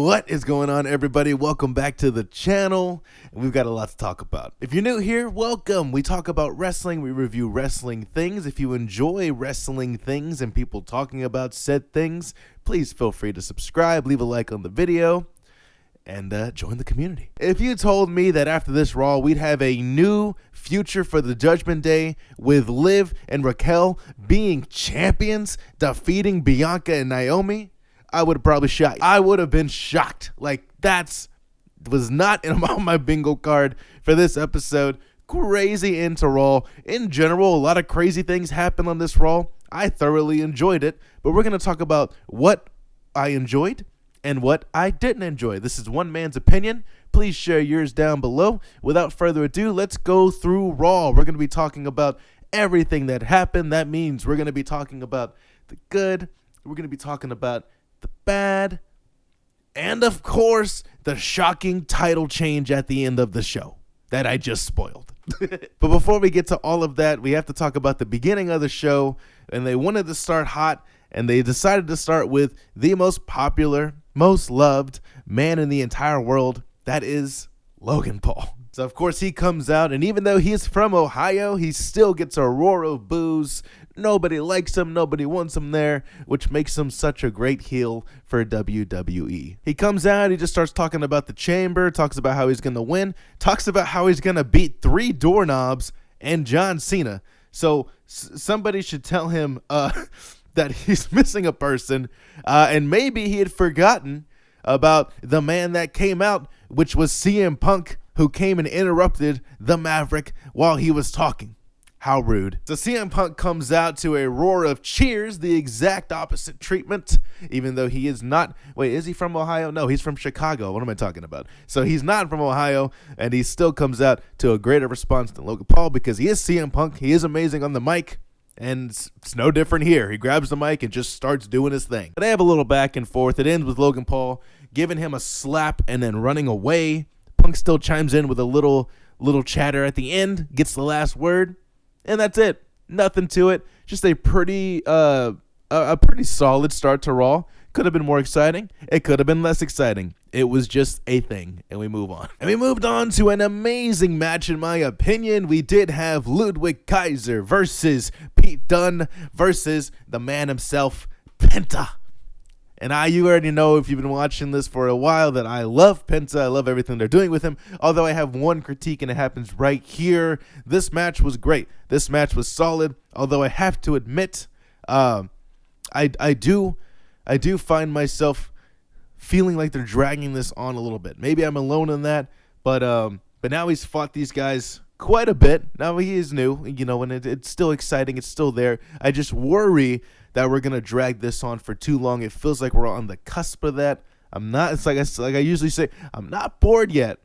What is going on, everybody? Welcome back to the channel. We've got a lot to talk about. If you're new here, welcome. We talk about wrestling. We review wrestling things. If you enjoy wrestling things and people talking about said things, please feel free to subscribe, leave a like on the video, and join the community. If you told me that after this Raw, we'd have a new future for the Judgment Day with Liv and Raquel being champions, defeating Bianca and Naomi, I would have probably shocked. I would have been shocked. Like, was not on my bingo card for this episode. Crazy into Raw. In general, a lot of crazy things happened on this Raw. I thoroughly enjoyed it, but we're going to talk about what I enjoyed and what I didn't enjoy. This is one man's opinion. Please share yours down below. Without further ado, let's go through Raw. We're going to be talking about everything that happened. That means we're going to be talking about the good. We're going to be talking about the bad, and of course, the shocking title change at the end of the show that I just spoiled. But before we get to all of that, we have to talk about the beginning of the show, and they wanted to start hot, and they decided to start with the most popular, most loved man in the entire world. That is Logan Paul. So, of course, he comes out, and even though he's from Ohio, he still gets a roar of boos. Nobody likes him. Nobody wants him there, which makes him such a great heel for WWE. He comes out. He just starts talking about the chamber, talks about how he's going to win, talks about how he's going to beat 3 doorknobs and John Cena. So somebody should tell him that he's missing a person, and maybe he had forgotten about the man that came out, which was CM Punk, who came and interrupted the Maverick while he was talking. How rude. So CM Punk comes out to a roar of cheers, the exact opposite treatment, even though he is not. Wait, is he from Ohio? No, he's from Chicago. What am I talking about? So he's not from Ohio, and he still comes out to a greater response than Logan Paul because he is CM Punk. He is amazing on the mic, and it's no different here. He grabs the mic and just starts doing his thing. But they have a little back and forth. It ends with Logan Paul giving him a slap and then running away. Punk still chimes in with a little chatter at the end, gets the last word, and that's it. Nothing to it. Just a pretty solid start to Raw. Could have been more exciting. It could have been less exciting. It was just a thing, and we move on. And we moved on to an amazing match, in my opinion. We did have Ludwig Kaiser versus Pete Dunne versus the man himself, Penta. And you already know, if you've been watching this for a while, that I love Penta. I love everything they're doing with him. Although I have one critique, and it happens right here. This match was great. This match was solid. Although I have to admit, I do find myself feeling like they're dragging this on a little bit. Maybe I'm alone in that, but now he's fought these guys quite a bit. Now he is new, and it's still exciting. It's still there. I just worry that we're going to drag this on for too long. It feels like we're on the cusp of that. It's like I usually say, I'm not bored yet.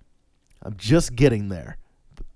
I'm just getting there.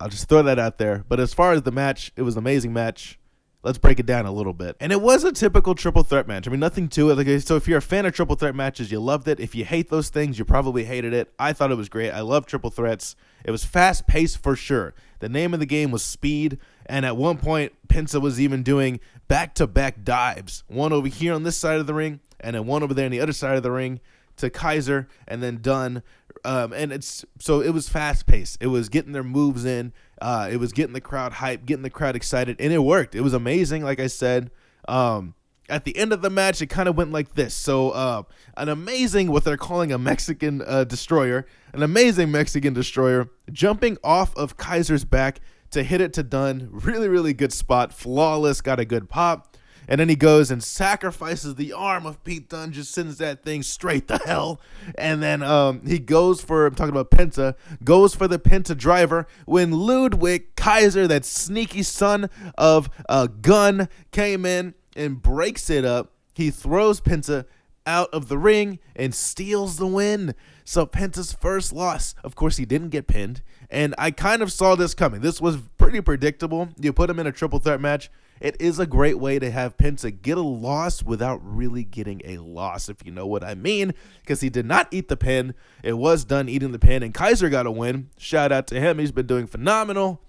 I'll just throw that out there. But as far as the match, it was an amazing match. Let's break it down a little bit. And it was a typical triple threat match. I mean, nothing to it. So if you're a fan of triple threat matches, you loved it. If you hate those things, you probably hated it. I thought it was great. I love triple threats. It was fast paced for sure. The name of the game was speed. And at one point, Penta was even doing back-to-back dives. One over here on this side of the ring, and then one over there on the other side of the ring to Kaiser, and then Dunne. And it was fast-paced. It was getting their moves in. It was getting the crowd hyped, getting the crowd excited, and it worked. It was amazing, like I said. At the end of the match, it kind of went like this. So an amazing, what they're calling a Mexican destroyer, an amazing Mexican destroyer, jumping off of Kaiser's back to hit it to Dunne. Really, really good spot. Flawless. Got a good pop. And then he goes and sacrifices the arm of Pete Dunne. Just sends that thing straight to hell. And then he goes for, I'm talking about Penta, goes for the Penta driver when Ludwig Kaiser, that sneaky son of a gun, came in and breaks it up. He throws Penta out of the ring and steals the win. So Penta's first loss. Of course, he didn't get pinned, and I kind of saw this coming. This was pretty predictable. You put him in a triple threat match. It is a great way to have Penta get a loss without really getting a loss, if you know what I mean, because he did not eat the pin. It was Dunne eating the pin, and Kaiser got a win. Shout out to him. He's been doing phenomenal.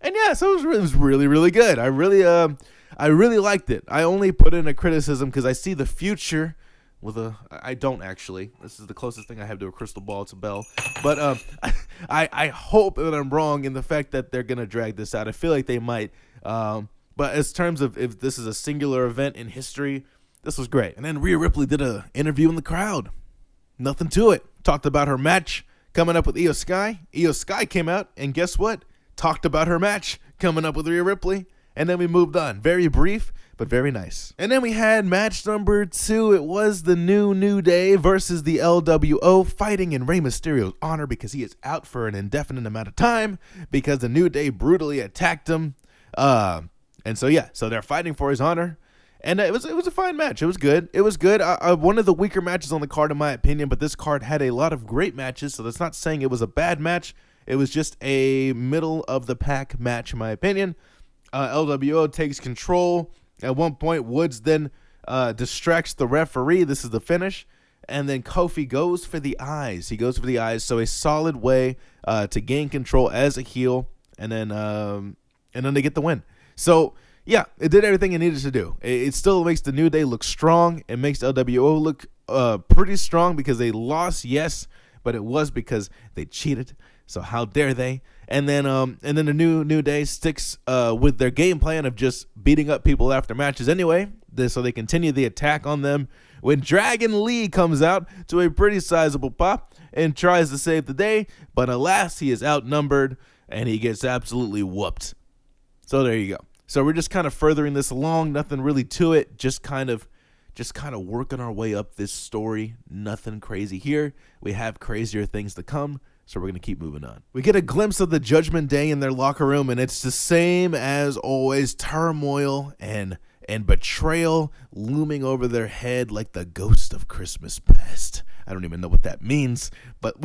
And yeah, so it was really, really good. I really liked it. I only put in a criticism because I see the future I don't actually. This is the closest thing I have to a crystal ball. It's a bell. But I hope that I'm wrong in the fact that they're gonna drag this out. I feel like they might. But as terms of if this is a singular event in history, this was great. And then Rhea Ripley did an interview in the crowd. Nothing to it. Talked about her match coming up with Io Sky. Io Sky came out and guess what? Talked about her match coming up with Rhea Ripley. And then we moved on. Very brief, but very nice. And then we had match number 2. It was the New Day versus the LWO, fighting in Rey Mysterio's honor because he is out for an indefinite amount of time because the New Day brutally attacked him. And so they're fighting for his honor. And it was a fine match. It was good. One of the weaker matches on the card, in my opinion, but this card had a lot of great matches, so that's not saying it was a bad match. It was just a middle-of-the-pack match, in my opinion. LWO takes control. At one point, Woods then distracts the referee. This is the finish. And then Kofi goes for the eyes. He goes for the eyes. So a solid way to gain control as a heel. And then they get the win. So, yeah, it did everything it needed to do. It still makes the New Day look strong. It makes LWO look pretty strong because they lost, yes, but it was because they cheated. So how dare they? And then the New Day sticks with their game plan of just beating up people after matches anyway. So they continue the attack on them. When Dragon Lee comes out to a pretty sizable pop and tries to save the day, but alas, he is outnumbered and he gets absolutely whooped. So there you go. So we're just kind of furthering this along. Nothing really to it. Just kind of working our way up this story. Nothing crazy here. We have crazier things to come. So we're going to keep moving on. We get a glimpse of the Judgment Day in their locker room, and it's the same as always. Turmoil and betrayal looming over their head like the ghost of Christmas past. I don't even know what that means, but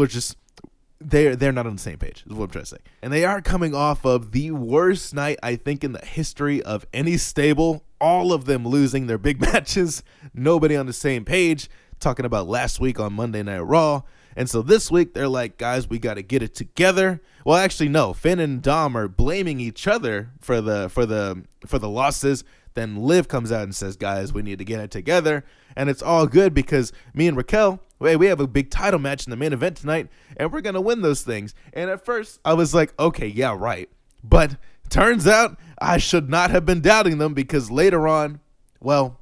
they're not on the same page, is what I'm trying to say. And they are coming off of the worst night, I think, in the history of any stable. All of them losing their big matches. Nobody on the same page. Talking about last week on Monday Night Raw. And so this week, they're like, guys, we got to get it together. Well, actually, no. Finn and Dom are blaming each other for the losses. Then Liv comes out and says, guys, we need to get it together. And it's all good because me and Raquel, we have a big title match in the main event tonight, and we're going to win those things. And at first, I was like, okay, yeah, right. But turns out I should not have been doubting them because later on, well,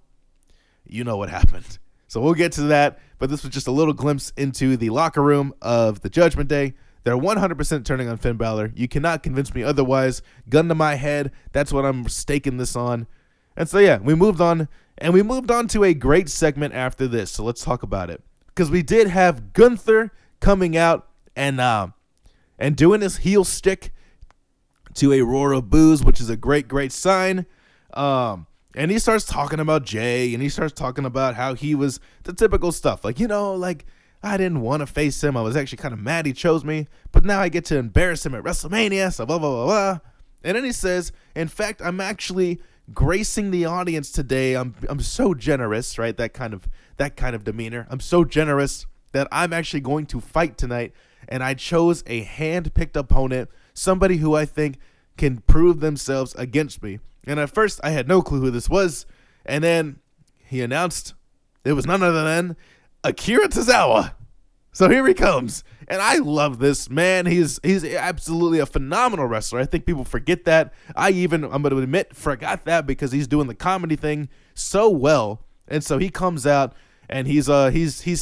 you know what happened. So we'll get to that, but this was just a little glimpse into the locker room of the Judgment Day. They're 100% turning on Finn Balor. You cannot convince me otherwise. Gun to my head, that's what I'm staking this on. And so, yeah, we moved on, and we moved on to a great segment after this, so let's talk about it. Because we did have Gunther coming out and doing his heel stick to a roar of boos, which is a great, great sign. And he starts talking about Jay, and he starts talking about how he was the typical stuff. Like, I didn't want to face him. I was actually kind of mad he chose me, but now I get to embarrass him at WrestleMania, so blah, blah, blah, blah. And then he says, in fact, I'm actually gracing the audience today. I'm so generous, right? That kind of demeanor. I'm so generous that I'm actually going to fight tonight, and I chose a hand-picked opponent, somebody who I think can prove themselves against me. And at first, I had no clue who this was. And then he announced it was none other than Akira Tozawa. So here he comes. And I love this man. He's absolutely a phenomenal wrestler. I think people forget that. I'm going to admit, forgot that because he's doing the comedy thing so well. And so he comes out and he's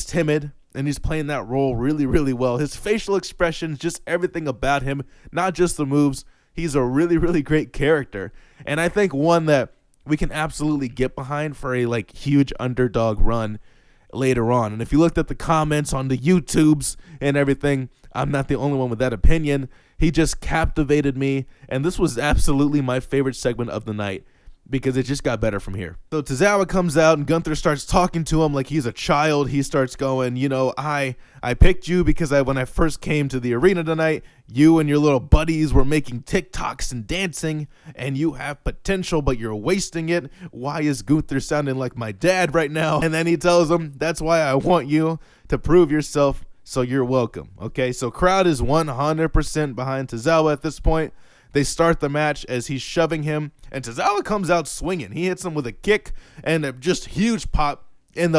timid and he's playing that role really, really well. His facial expressions, just everything about him, not just the moves. He's a really, really great character. And I think one that we can absolutely get behind for a huge underdog run later on. And if you looked at the comments on the YouTubes and everything, I'm not the only one with that opinion. He just captivated me. And this was absolutely my favorite segment of the night because it just got better from here. So Tozawa comes out and Gunther starts talking to him like he's a child. He starts going, I picked you because when I first came to the arena tonight, you and your little buddies were making TikToks and dancing, and you have potential, but you're wasting it. Why is Gunther sounding like my dad right now? And then he tells him, that's why I want you to prove yourself, so you're welcome. Okay, so crowd is 100% behind Tozawa at this point. They start the match as he's shoving him, and Tozawa comes out swinging. He hits him with a kick and a just huge pop, And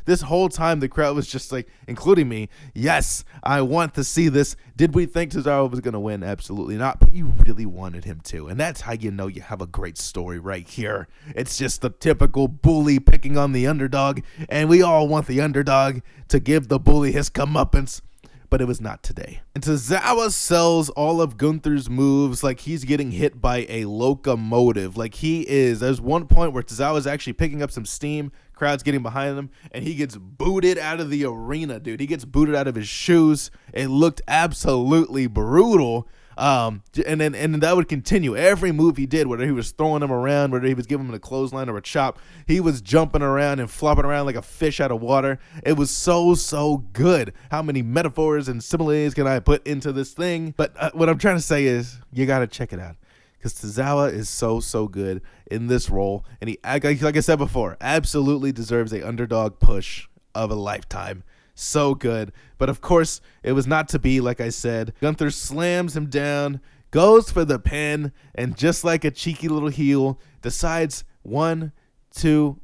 this whole time, the crowd was just like, including me, yes, I want to see this. Did we think Tozawa was going to win? Absolutely not. But you really wanted him to. And that's how you know you have a great story right here. It's just the typical bully picking on the underdog. And we all want the underdog to give the bully his comeuppance. But it was not today. And Tozawa sells all of Gunther's moves like he's getting hit by a locomotive. Like he is. There's one point where Tozawa is actually picking up some steam. Crowd's getting behind him, and he gets booted out of the arena, dude. He gets booted out of his shoes. It looked absolutely brutal. And that would continue. Every move he did, whether he was throwing him around, whether he was giving him a clothesline or a chop, he was jumping around and flopping around like a fish out of water. It was so good. How many metaphors and similes can I put into this thing? But what I'm trying to say is, you got to check it out. Because Tozawa is so good in this role. And he, like I said before, absolutely deserves a underdog push of a lifetime. So good. But of course, it was not to be, like I said. Gunther slams him down, goes for the pin, and just like a cheeky little heel, decides 1, 2,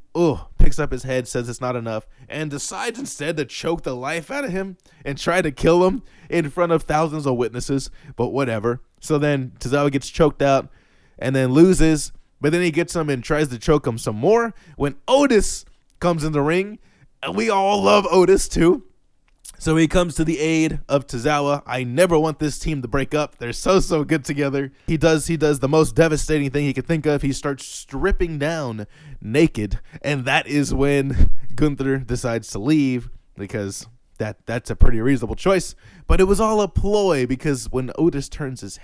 picks up his head, says it's not enough, and decides instead to choke the life out of him and try to kill him in front of thousands of witnesses. But whatever. So then Tozawa gets choked out and then loses, but then he gets him and tries to choke him some more when Otis comes in the ring, and we all love Otis too. So he comes to the aid of Tozawa. I never want this team to break up. They're so good together. He does the most devastating thing he could think of. He starts stripping down naked, and that is when Gunther decides to leave, because that's a pretty reasonable choice. But it was all a ploy, because when Otis turns his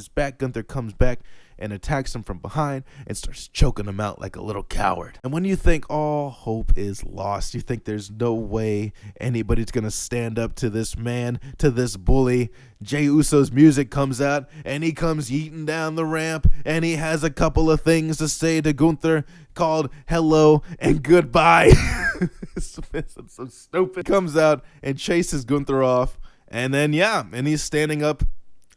back, Gunther comes back and attacks him from behind and starts choking him out like a little coward. And when you think all hope is lost, you think there's no way anybody's gonna stand up to this man, to this bully, Jey Uso's music comes out, and he comes yeeting down the ramp, and he has a couple of things to say to Gunther called hello and goodbye. It's so stupid. Comes out and chases Gunther off, and then and he's standing up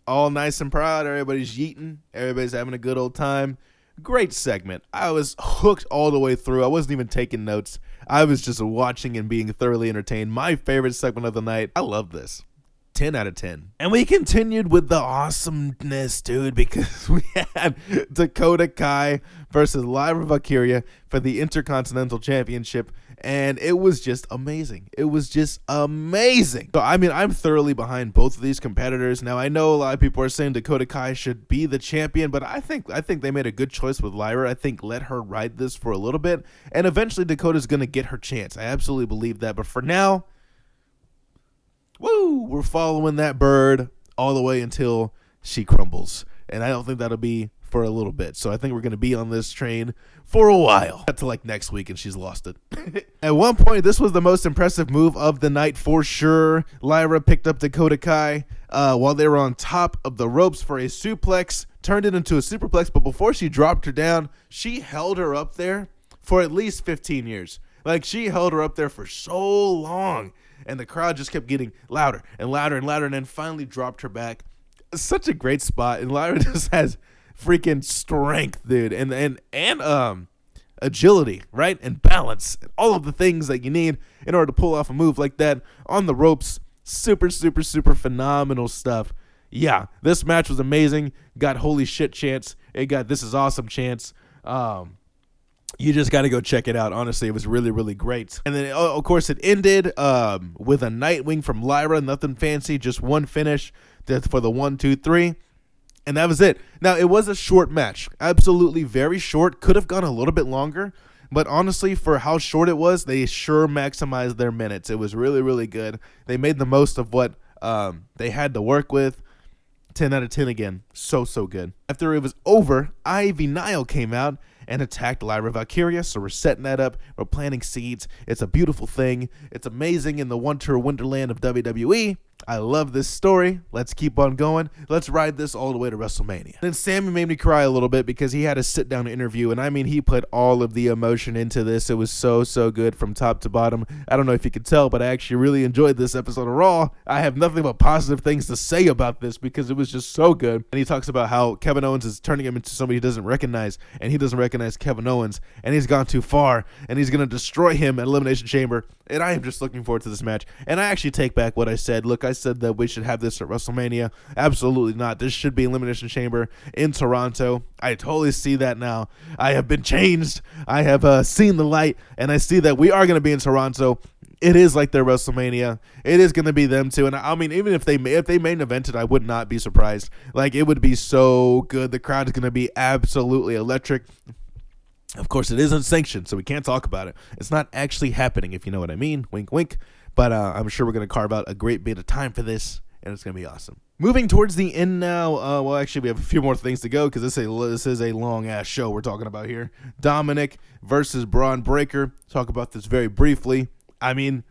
all nice and proud. Everybody's yeeting. Everybody's having a good old time. Great segment. I was hooked all the way through. I wasn't even taking notes. I was just watching and being thoroughly entertained. My favorite segment of the night. I love this. 10 out of 10. And we continued with the awesomeness, dude, because we had Dakota Kai versus Lyra Valkyria for the Intercontinental Championship, and it was just amazing. It was just amazing. So, I mean, I'm thoroughly behind both of these competitors. Now, I know a lot of people are saying Dakota Kai should be the champion, but I think they made a good choice with Lyra. I think let her ride this for a little bit, and eventually Dakota's going to get her chance. I absolutely believe that, but for now, we're following that bird all the way until she crumbles. And I don't think that'll be for a little bit. So I think we're going to be on this train for a while. Up to like next week and she's lost it. At one point, this was the most impressive move of the night for sure. Lyra picked up Dakota Kai while they were on top of the ropes for a suplex, turned it into a superplex. But before she dropped her down, she held her up there for at least 15 years. Like, she held her up there for so long. And the crowd just kept getting louder and louder and louder, and then finally dropped her back. Such a great spot, and Lyra just has freaking strength, dude, and agility, right, and balance, and all of the things that you need in order to pull off a move like that on the ropes. Super phenomenal stuff. Yeah, this match was amazing. Got holy shit chance. It got this is awesome chance. You just got to go check it out. Honestly, it was really great. And then, of course, it ended with a Nightwing from Lyra. Nothing fancy, just one finish for the 1, 2, 3. And that was it. Now, it was a short match. Absolutely very short. Could have gone a little bit longer. But honestly, for how short it was, they sure maximized their minutes. It was really good. They made the most of what they had to work with. 10 out of 10 again. So good. After it was over, Ivy Nile came out and attacked Lyra Valkyria, so we're setting that up. We're planting seeds. It's a beautiful thing. It's amazing in the winter wonderland of WWE. I love this story. Let's keep on going. Let's ride this all the way to WrestleMania. Then Sammy made me cry a little bit because he had a sit-down interview, and I mean, he put all of the emotion into this. It was so good from top to bottom. I don't know if you could tell, but I actually really enjoyed this episode of Raw. I have nothing but positive things to say about this because it was just so good. And he talks about how Kevin Owens is turning him into somebody he doesn't recognize, and he doesn't recognize Kevin Owens, and he's gone too far, and he's going to destroy him at Elimination Chamber. And I am just looking forward to this match. And I actually take back what I said. Look, I said that we should have this at WrestleMania. Absolutely not. This should be Elimination Chamber in Toronto. I totally see that now. I have been changed. I have seen the light, and I see that we are going to be in Toronto. It is like their WrestleMania. It is going to be them too. And I mean, even if they main evented, I would not be surprised. Like, it would be so good. The crowd is going to be absolutely electric. Of course, it isn't sanctioned, so we can't talk about it. It's not actually happening, if you know what I mean. Wink, wink. But I'm sure we're going to carve out a great bit of time for this, and it's going to be awesome. Moving towards the end now. Well, actually, we have a few more things to go because this is a long-ass show we're talking about here. Dominic versus Braun Breaker. Talk about this very briefly. I mean,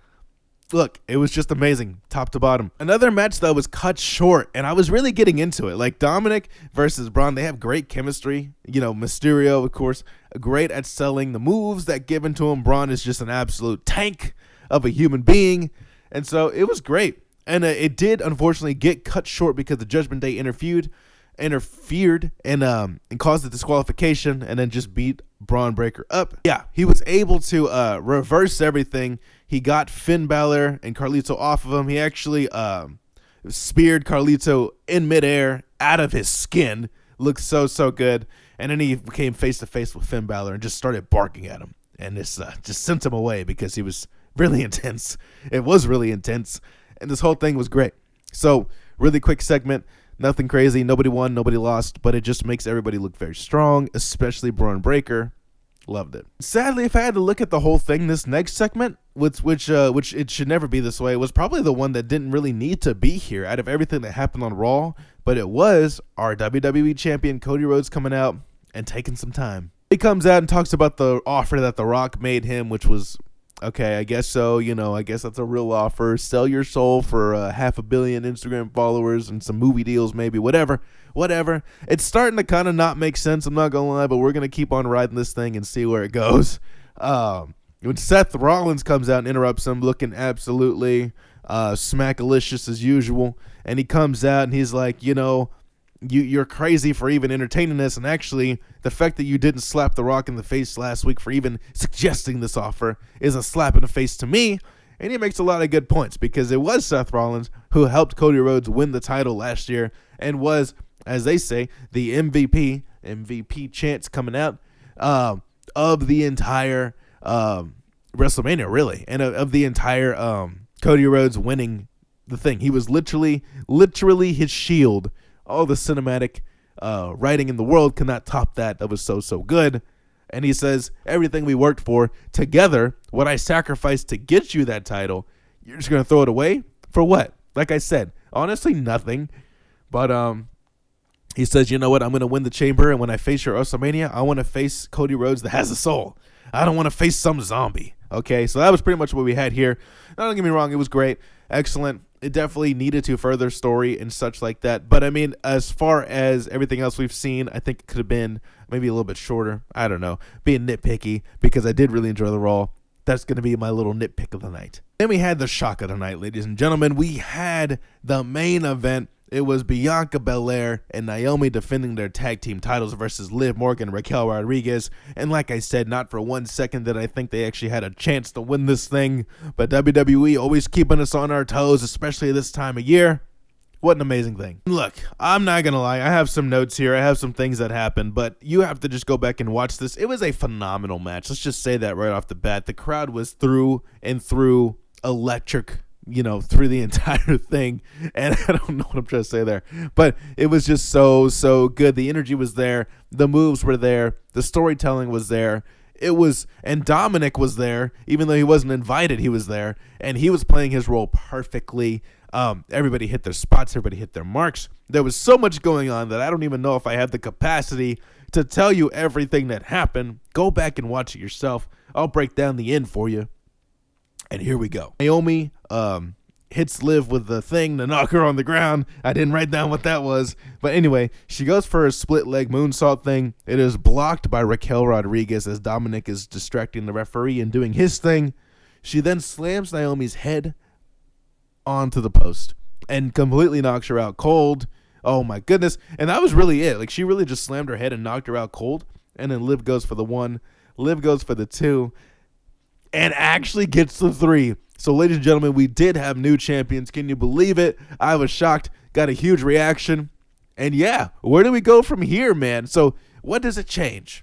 look, it was just amazing, top to bottom. Another match that was cut short, and I was really getting into it. Like, Dominic versus Braun, they have great chemistry. You know, Mysterio, of course, great at selling the moves that given to him. Braun is just an absolute tank of a human being, and so it was great. And it did, unfortunately, get cut short because the Judgment Day interfered and caused the disqualification, and then just beat Braun Breaker up. Yeah, he was able to reverse everything. He got Finn Balor and Carlito off of him. He actually speared Carlito in midair out of his skin. Looked so good. And then he came face to face with Finn Balor and just started barking at him. And this just sent him away because he was really intense. It was really intense. And this whole thing was great. So, really quick segment. Nothing crazy. Nobody won. Nobody lost. But it just makes everybody look very strong, especially Braun Breaker. Loved it. Sadly, if I had to look at the whole thing, this next segment, which it should never be this way, was probably the one that didn't really need to be here out of everything that happened on Raw. But it was our WWE champion Cody Rhodes coming out and taking some time. He comes out and talks about the offer that The Rock made him, which was, okay, I guess so. You know, I guess that's a real offer. Sell your soul for 500 million Instagram followers and some movie deals, maybe. Whatever. It's starting to kind of not make sense. I'm not going to lie, but we're going to keep on riding this thing and see where it goes. When Seth Rollins comes out and interrupts him, looking absolutely smackalicious as usual, and he comes out and he's like, you know, you're crazy for even entertaining this, and actually the fact that you didn't slap The Rock in the face last week for even suggesting this offer is a slap in the face to me. And he makes a lot of good points because it was Seth Rollins who helped Cody Rhodes win the title last year and was, as they say, the MVP chance coming out of the entire WrestleMania, really, and of the entire Cody Rhodes winning the thing. He was literally his shield. All the cinematic writing in the world cannot top that. That was so good. And he says, everything we worked for together, what I sacrificed to get you that title, you're just going to throw it away? For what? Like I said, honestly, nothing. But he says, you know what? I'm going to win the chamber, and when I face your WrestleMania, I want to face Cody Rhodes that has a soul. I don't want to face some zombie. Okay, so that was pretty much what we had here. Now, don't get me wrong, it was great. Excellent. It definitely needed to further story and such like that. But, I mean, as far as everything else we've seen, I think it could have been maybe a little bit shorter. I don't know. Being nitpicky, because I did really enjoy the Raw. That's going to be my little nitpick of the night. Then we had the shock of the night, ladies and gentlemen. We had the main event. It was Bianca Belair and Naomi defending their tag team titles versus Liv Morgan and Raquel Rodriguez. And like I said, not for 1 second did I think they actually had a chance to win this thing. But WWE always keeping us on our toes, especially this time of year. What an amazing thing. Look, I'm not going to lie. I have some notes here. I have some things that happened, but you have to just go back and watch this. It was a phenomenal match. Let's just say that right off the bat. The crowd was through and through electric, you know, through the entire thing. And I don't know what I'm trying to say there, but it was just so good. The energy was there. The moves were there. The storytelling was there. And Dominic was there, even though he wasn't invited, he was there, and he was playing his role perfectly. Everybody hit their spots. Everybody hit their marks. There was so much going on that I don't even know if I have the capacity to tell you everything that happened. Go back and watch it yourself. I'll break down the end for you. And here we go. Naomi hits Liv with the thing to knock her on the ground. I didn't write down what that was. But anyway, she goes for a split leg moonsault thing. It is blocked by Raquel Rodriguez as Dominic is distracting the referee and doing his thing. She then slams Naomi's head onto the post and completely knocks her out cold. Oh my goodness. And that was really it. Like, she really just slammed her head and knocked her out cold. And then Liv goes for the 1. Liv goes for the 2. And actually gets the 3. So, ladies and gentlemen, we did have new champions. Can you believe it? I was shocked. Got a huge reaction. And yeah, where do we go from here, man? So, what does it change?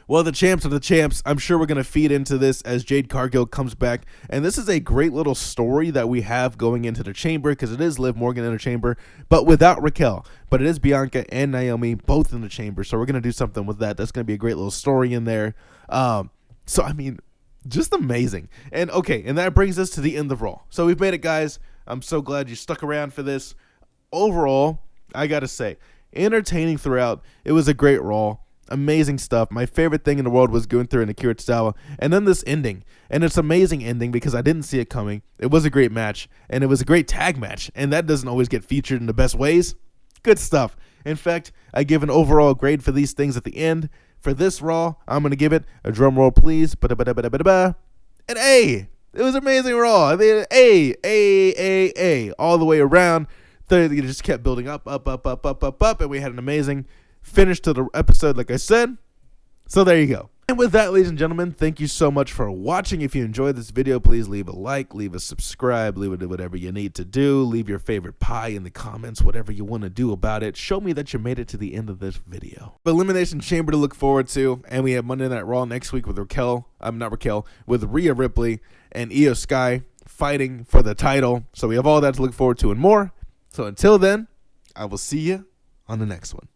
Well, the champs are the champs. I'm sure we're going to feed into this as Jade Cargill comes back. And this is a great little story that we have going into the chamber, because it is Liv Morgan in the chamber, but without Raquel. But it is Bianca and Naomi both in the chamber. So we're going to do something with that. That's going to be a great little story in there. So, I mean, just amazing. And okay, and that brings us to the end of Raw. So we've made it, guys. I'm so glad you stuck around for this. Overall, I got to say, entertaining throughout. It was a great Raw. Amazing stuff. My favorite thing in the world was Gunther and Akira Tozawa. And then this ending. And it's an amazing ending because I didn't see it coming. It was a great match. And it was a great tag match. And that doesn't always get featured in the best ways. Good stuff. In fact, I give an overall grade for these things at the end. For this Raw, I'm going to give it a drum roll, please. An A. It was amazing Raw. I mean, A. All the way around. It just kept building up. And we had an amazing finish to the episode, like I said. So there you go. And with that, ladies and gentlemen, thank you so much for watching. If you enjoyed this video, please leave a like, leave a subscribe, leave whatever you need to do. Leave your favorite pie in the comments, whatever you want to do about it. Show me that you made it to the end of this video. Elimination Chamber to look forward to, and we have Monday Night Raw next week with with Rhea Ripley and Io Sky fighting for the title. So we have all that to look forward to and more. So until then, I will see you on the next one.